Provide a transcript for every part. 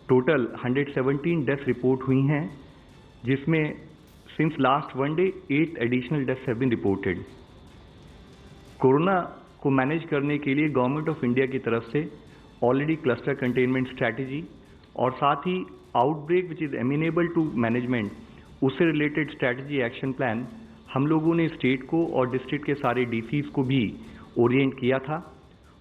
Total 117 death report हुई हैं, जिसमें since last one day 8 additional deaths have been reported. Corona को manage करने के लिए गवर्नमेंट ऑफ इंडिया की तरफ से ऑलरेडी क्लस्टर कंटेनमेंट स्ट्रैटेजी और साथ ही outbreak which is amenable to management, उससे रिलेटेड स्ट्रैटेजी एक्शन प्लान हम लोगों ने स्टेट को और डिस्ट्रिक्ट के सारे डीसीज को भी ओरिएंट किया था।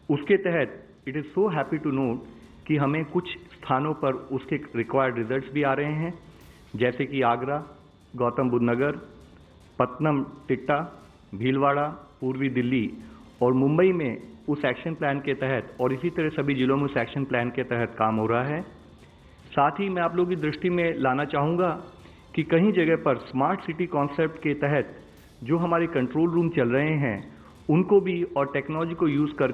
उसके तहत it is so happy to note कि हमें कुछ स्थानों पर उसके रिक्वायर्ड रिजल्ट्स भी आ रहे हैं, जैसे कि आगरा, गौतम बुद्ध नगर, पत्तनम टिट्टा, भीलवाड़ा, पूर्वी दिल्ली और मुंबई में उस एक्शन प्लान के तहत और इसी तरह सभी जिलों में उस एक्शन प्लान के तहत काम हो रहा है। साथ ही मैं आप लोगों की दृष्टि में लाना चाहूँगा कि कहीं जगह पर स्मार्ट सिटी कॉन्सेप्ट के तहत जो हमारे कंट्रोल रूम चल रहे हैं उनको भी और टेक्नोलॉजी को यूज़ कर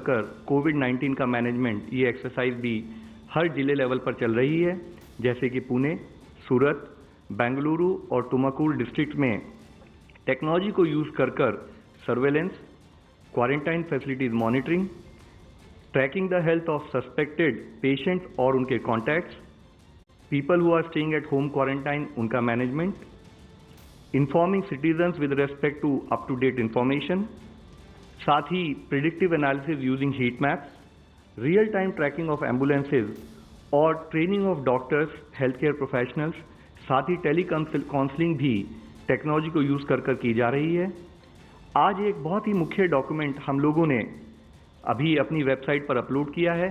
कोविड-19 का मैनेजमेंट, ये एक्सरसाइज भी हर जिले लेवल पर चल रही है, जैसे कि पुणे, सूरत, बेंगलुरु और तुमकुर डिस्ट्रिक्ट में टेक्नोलॉजी को यूज़ कर surveillance, quarantine facilities monitoring, tracking the health of suspected patients और उनके contacts, people who are staying at home quarantine उनका management, informing citizens with respect to up to date information, साथ ही predictive analysis using heat maps, real time tracking of ambulances और training of doctors, health care professionals, साथ ही tele counselling भी technology को use कर की जा रही है। आज एक बहुत ही मुख्य डॉक्यूमेंट हम लोगों ने अभी अपनी वेबसाइट पर अपलोड किया है।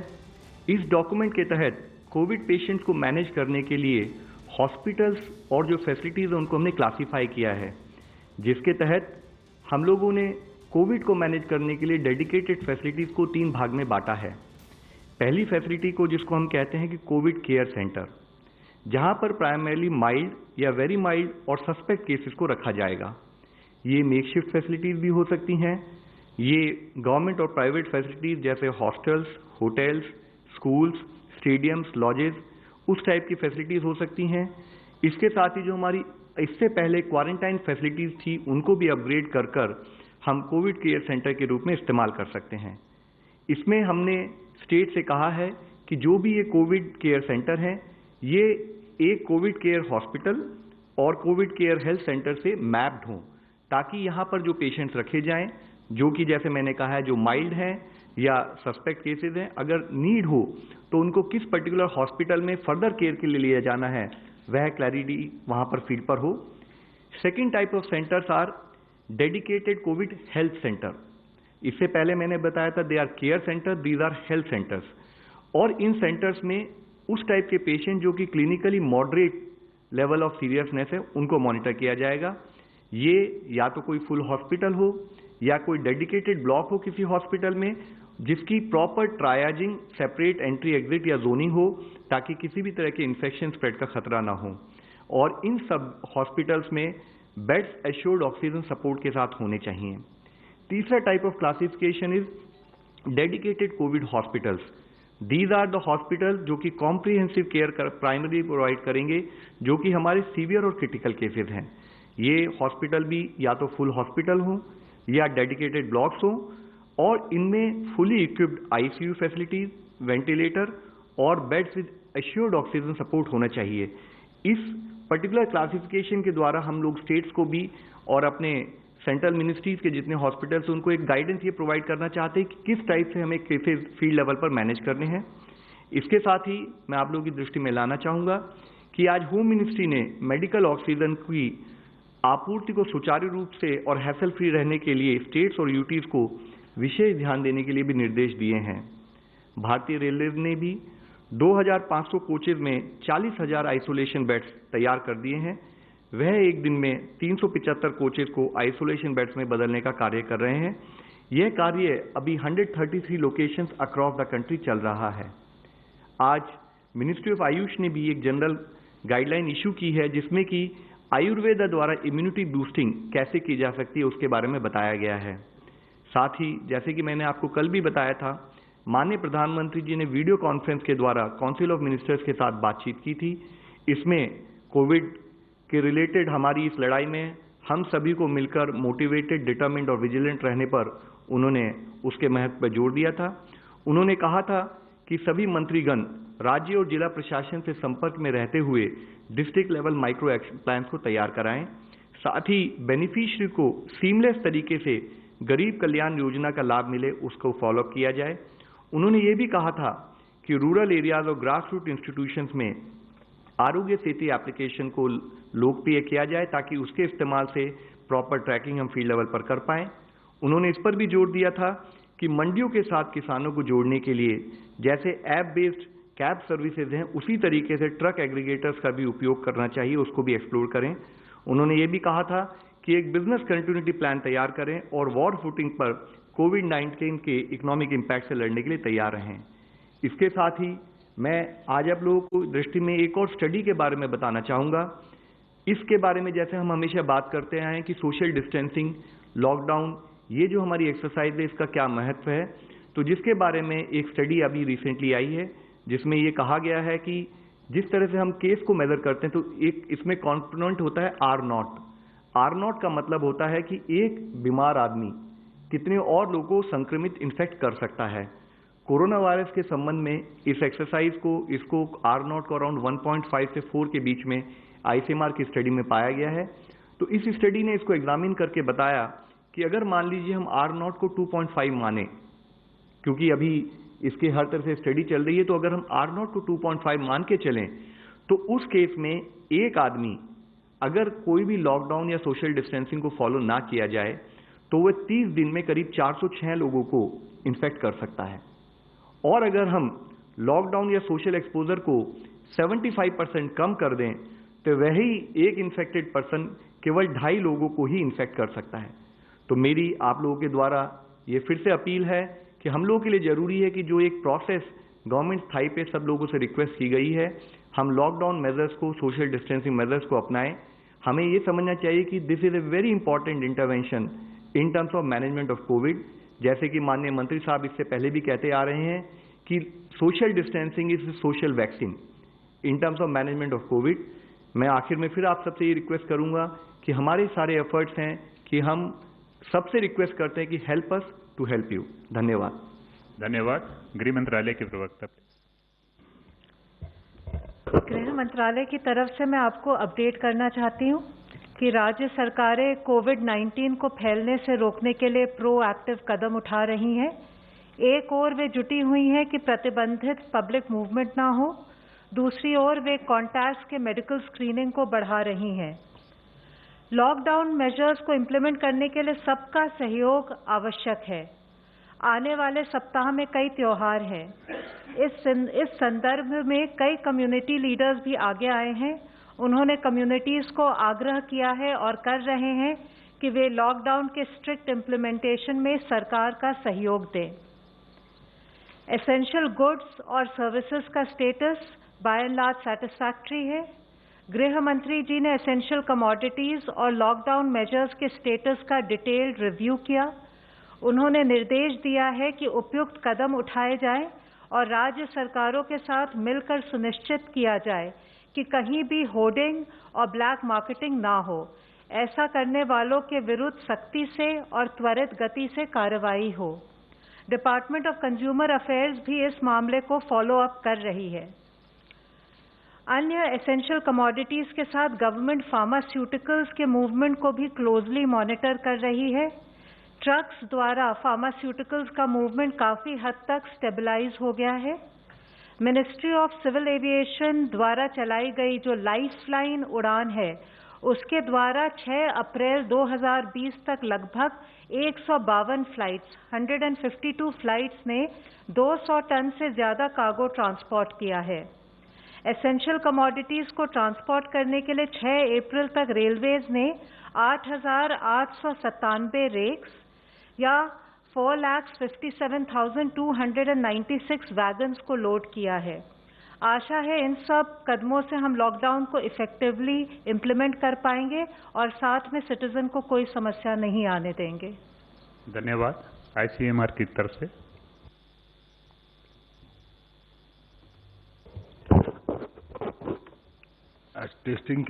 इस डॉक्यूमेंट के तहत कोविड पेशेंट्स को मैनेज करने के लिए हॉस्पिटल्स और जो फैसिलिटीज़ हैं उनको हमने क्लासीफाई किया है, जिसके तहत हम लोगों ने कोविड को मैनेज करने के लिए डेडिकेटेड फैसिलिटीज़ को 3 भाग में बांटा है। पहली फैसिलिटी को जिसको हम कहते हैं कि कोविड केयर सेंटर, जहां पर प्राइमरीली माइल्ड या वेरी माइल्ड और सस्पेक्ट केसेस को रखा जाएगा। ये मेकशिफ्ट फैसिलिटीज़ भी हो सकती हैं। ये गवर्नमेंट और प्राइवेट फैसिलिटीज़ जैसे hostels, hotels, schools, stadiums, lodges, उस टाइप की फैसिलिटीज़ हो सकती हैं। इसके साथ ही जो हमारी इससे पहले क्वारंटाइन फैसिलिटीज़ थी उनको भी अपग्रेड कर हम कोविड केयर सेंटर के रूप में इस्तेमाल कर सकते हैं। इसमें हमने स्टेट से कहा है कि जो भी ये कोविड केयर सेंटर हैं, ये एक कोविड केयर हॉस्पिटल और कोविड केयर हेल्थ सेंटर से मैप्ड हों, ताकि यहाँ पर जो पेशेंट्स रखे जाएं, जो कि जैसे मैंने कहा है जो माइल्ड हैं या सस्पेक्ट केसेस हैं, अगर नीड हो तो उनको किस पर्टिकुलर हॉस्पिटल में फर्दर केयर के लिए लिया जाना है, वह क्लैरिटी वहाँ पर फील्ड पर हो। Second type of centres are dedicated covid health centre. इससे पहले मैंने बताया था they are care centre, these are health centres. और इन सेंटर्स में उस टाइप के पेशेंट जो कि clinically moderate level of seriousness है उनको मॉनिटर किया जाएगा। ये या तो कोई फुल हॉस्पिटल हो या कोई डेडिकेटेड ब्लॉक हो किसी हॉस्पिटल में, जिसकी प्रॉपर ट्रायाजिंग, सेपरेट एंट्री एग्जिट या जोनिंग हो, ताकि किसी भी तरह के इन्फेक्शन स्प्रेड का खतरा ना हो। और इन सब हॉस्पिटल्स में बेड्स एश्योर्ड ऑक्सीजन सपोर्ट के साथ होने चाहिए। तीसरा type of classification is dedicated covid hospitals. These are the hospital जो कि कॉम्प्रिहेंसिव केयर प्राइमरी प्रोवाइड करेंगे, जो कि हमारे सीवियर और क्रिटिकल केसेस हैं। ये हॉस्पिटल भी या तो फुल हॉस्पिटल हो या डेडिकेटेड ब्लॉक्स हो, और इनमें fully equipped ICU facilities, ventilator और beds with assured oxygen support होना चाहिए। इस पर्टिकुलर क्लासिफिकेशन के द्वारा हम लोग स्टेट्स को भी और अपने सेंट्रल मिनिस्ट्रीज के जितने हॉस्पिटल्स उनको एक गाइडेंस ये प्रोवाइड करना चाहते हैं कि किस टाइप से हमें केसेस फील्ड लेवल पर मैनेज करने हैं। इसके साथ ही मैं आप लोगों की दृष्टि में लाना चाहूँगा कि आज होम मिनिस्ट्री ने मेडिकल ऑक्सीजन की आपूर्ति को सुचारू रूप से और हैसल फ्री रहने के लिए स्टेट्स और यूटीज को विशेष ध्यान देने के लिए भी निर्देश दिए हैं। भारतीय रेलवे ने भी 2500 कोचेज में 40,000 आइसोलेशन बेड्स तैयार कर दिए हैं। वह एक दिन में 375 कोचेज को आइसोलेशन बेड्स में बदलने का कार्य कर रहे हैं। यह कार्य अभी 133 लोकेशंस अक्रॉस द कंट्री चल रहा है। आज मिनिस्ट्री ऑफ आयुष ने भी एक जनरल गाइडलाइन इशू की है, जिसमें कि आयुर्वेद द्वारा इम्यूनिटी बूस्टिंग कैसे की जा सकती है उसके बारे में बताया गया है। साथ ही जैसे कि मैंने आपको कल भी बताया था, माननीय प्रधानमंत्री जी ने वीडियो कॉन्फ्रेंस के द्वारा काउंसिल ऑफ मिनिस्टर्स के साथ बातचीत की थी। इसमें कोविड के रिलेटेड हमारी इस लड़ाई में हम सभी को मिलकर मोटिवेटेड, डिटरमिन्ड और विजिलेंट रहने पर उन्होंने उसके महत्व पर जोर दिया था। उन्होंने कहा था कि सभी मंत्रीगण राज्य और जिला प्रशासन से संपर्क में रहते हुए district level micro action plans को तैयार कराएं। साथ ही बेनिफिशियरी को सीमलेस तरीके से गरीब कल्याण योजना का लाभ मिले, उसको फॉलोअप किया जाए। उन्होंने ये भी कहा था कि रूरल एरियाज और ग्रास रूट इंस्टीट्यूशंस में आरोग्य सेतु एप्लीकेशन को लोकप्रिय किया जाए ताकि उसके इस्तेमाल से प्रॉपर ट्रैकिंग हम फील्ड लेवल पर कर पाएं। उन्होंने इस पर भी जोर दिया था कि मंडियों के साथ किसानों को जोड़ने के लिए जैसे ऐप बेस्ड कैब सर्विसेज हैं, उसी तरीके से ट्रक एग्रीगेटर्स का भी उपयोग करना चाहिए, उसको भी एक्सप्लोर करें। उन्होंने ये भी कहा था कि एक बिजनेस कंटिन्यूटी प्लान तैयार करें और वॉर फुटिंग पर कोविड-19 के इकोनॉमिक इम्पैक्ट से लड़ने के लिए तैयार रहें। इसके साथ ही मैं आज आप लोगों को दृष्टि में एक और स्टडी के बारे में बताना चाहूँगा। इसके बारे में जैसे हम हमेशा बात करते आए हैं कि सोशल डिस्टेंसिंग, लॉकडाउन, ये जो हमारी एक्सरसाइज है इसका क्या महत्व है, तो जिसके बारे में एक स्टडी अभी रिसेंटली आई है जिसमें ये कहा गया है कि जिस तरह से हम केस को मेजर करते हैं तो एक इसमें कॉम्पोनेंट होता है R0। R0 का मतलब होता है कि एक बीमार आदमी कितने और लोगों को संक्रमित इन्फेक्ट कर सकता है। कोरोना वायरस के संबंध में इस एक्सरसाइज को इसको R0 को अराउंड 1.5 से 4 के बीच में ICMR की स्टडी में पाया गया है। तो इस स्टडी ने इसको एग्जामिन करके बताया कि अगर मान लीजिए हम R0 को 2.5 माने, क्योंकि अभी इसके हर तरह से स्टडी चल रही है, तो अगर हम R0 को 2.5 मान के चलें तो उस केस में एक आदमी अगर कोई भी लॉकडाउन या सोशल डिस्टेंसिंग को फॉलो ना किया जाए तो वह 30 दिन में करीब 406 लोगों को इन्फेक्ट कर सकता है। और अगर हम लॉकडाउन या सोशल एक्सपोजर को 75% कम कर दें तो वही एक इन्फेक्टेड पर्सन केवल 2.5 लोगों को ही इन्फेक्ट कर सकता है। तो मेरी आप लोगों के द्वारा ये फिर से अपील है कि हम लोगों के लिए जरूरी है कि जो एक प्रोसेस गवर्नमेंट स्थाई पे सब लोगों से रिक्वेस्ट की गई है, हम लॉकडाउन मेजर्स को, सोशल डिस्टेंसिंग मेजर्स को अपनाएं। हमें ये समझना चाहिए कि this is a very important intervention in terms of management of Covid. जैसे कि माननीय मंत्री साहब इससे पहले भी कहते आ रहे हैं कि social distancing is social vaccine in terms of management of Covid. मैं आखिर में फिर आप सबसे ये रिक्वेस्ट करूंगा कि हमारे सारे एफर्ट्स हैं कि हम सबसे रिक्वेस्ट करते हैं कि help us to help you. धन्यवाद। धन्यवाद। गृह मंत्रालय के प्रवक्ता। गृह मंत्रालय की तरफ से मैं आपको अपडेट करना चाहती हूँ कि राज्य सरकारें कोविड-19 को फैलने से रोकने के लिए प्रोएक्टिव कदम उठा रही हैं। एक ओर वे जुटी हुई हैं कि प्रतिबंधित पब्लिक मूवमेंट ना हो, दूसरी ओर वे कॉन्टैक्ट्स के मेडिकल स्क्रीनिंग को बढ़ा रही हैं। लॉकडाउन मेजर्स को इम्प्लीमेंट करने के लिए सबका सहयोग आवश्यक है। आने वाले सप्ताह में कई त्योहार हैं। इस संदर्भ में कई कम्युनिटी लीडर्स भी आगे आए हैं। उन्होंने कम्युनिटीज़ को आग्रह किया है और कर रहे हैं कि वे लॉकडाउन के स्ट्रिक्ट इम्प्लीमेंटेशन में सरकार का सहयोग दें। एसेंशियल गुड्स और सर्विसेज का स्टेटस बाय एंड लार्ज सैटिस्फैक्ट्री है। गृह मंत्री जी ने एसेंशियल कमोडिटीज़ और लॉकडाउन मेजर्स के स्टेटस का डिटेल्ड रिव्यू किया। उन्होंने निर्देश दिया है कि उपयुक्त कदम उठाए जाएं और राज्य सरकारों के साथ मिलकर सुनिश्चित किया जाए कि कहीं भी होर्डिंग और ब्लैक मार्केटिंग ना हो। ऐसा करने वालों के विरुद्ध सख्ती से और त्वरित गति से कार्रवाई हो। डिपार्टमेंट ऑफ कंज्यूमर अफेयर्स भी इस मामले को फॉलो अप कर रही है। अन्य एसेंशियल कमोडिटीज़ के साथ गवर्नमेंट फार्मास्यूटिकल्स के मूवमेंट को भी क्लोजली मॉनिटर कर रही है। ट्रक्स द्वारा फार्मास्यूटिकल्स का मूवमेंट काफ़ी हद तक स्टेबलाइज हो गया है। मिनिस्ट्री ऑफ सिविल एविएशन द्वारा चलाई गई जो लाइफलाइन उड़ान है, उसके द्वारा 6 अप्रैल 2020 तक लगभग 152 फ्लाइट्स 152 फ्लाइट्स ने 200 टन से ज़्यादा कार्गो ट्रांसपोर्ट किया है। एसेंशियल कमोडिटीज़ को ट्रांसपोर्ट करने के लिए 6 अप्रैल तक रेलवेज ने 8,897 रेक्स या 4,57,296 वैगन्स को लोड किया है। आशा है इन सब कदमों से हम लॉकडाउन को इफेक्टिवली इम्प्लीमेंट कर पाएंगे और साथ में सिटीजन को कोई समस्या नहीं आने देंगे। धन्यवाद। ICMR की तरफ से टेस्टिंग